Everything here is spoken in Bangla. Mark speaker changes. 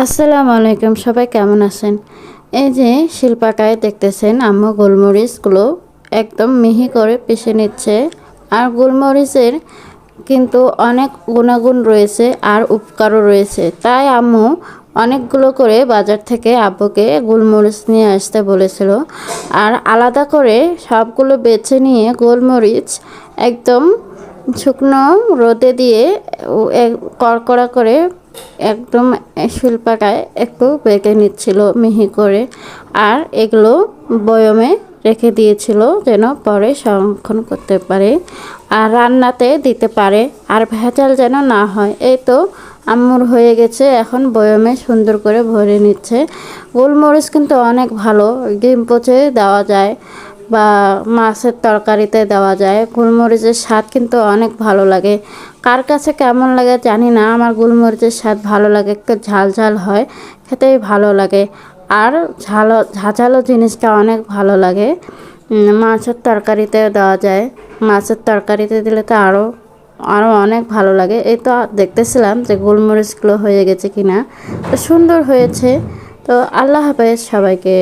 Speaker 1: আসসালামু আলাইকুম, সবাই কেমন আছেন? এই যে শিলপাটায় দেখতেছেন আম্মু গোলমরিচগুলো একদম মিহি করে পিষে নিচ্ছে। আর গোলমরিচের কিন্তু অনেক গুণাগুণ রয়েছে আর উপকারও রয়েছে, তাই আম্মু অনেকগুলো করে বাজার থেকে আব্বুকে গোলমরিচ নিয়ে আসতে বলেছিল। আর আলাদা করে সবগুলো বেছে নিয়ে গোলমরিচ একদম শুকনো রোদে দিয়ে কড়কড়া করে একদম শিলপাটায় একটু বেটে নিচ্ছিল মিহি করে। আর এগুলো বয়মে রেখে দিয়েছিল যেন পরে সংরক্ষণ করতে পারে আর রান্নাতে দিতে পারে আর ভেজাল যেন না হয়। এই তো আম্মুর হয়ে গেছে, এখন বয়মে সুন্দর করে ভরে নিচ্ছে। গোলমরিচ কিন্তু অনেক ভালো, ডিম পচে দেওয়া যায় বা মাছের তরকারিতে দেওয়া যায়। গোলমরিচের স্বাদ কিন্তু অনেক ভালো লাগে। কার কাছে কেমন লাগে জানি না, আমার গোলমরিচের স্বাদ ভালো লাগে, একটু ঝাল ঝাল হয়, খেতেই ভালো লাগে। আর ঝাঁঝালো জিনিসটা অনেক ভালো লাগে। মাছের তরকারিতে দেওয়া যায়, মাছের তরকারিতে দিলে তো আরও আরও অনেক ভালো লাগে। এই তো দেখতেছিলাম যে গোলমরিচগুলো হয়ে গেছে কিনা, তো সুন্দর হয়েছে। তো আল্লাহ হাফেজ সবাইকে।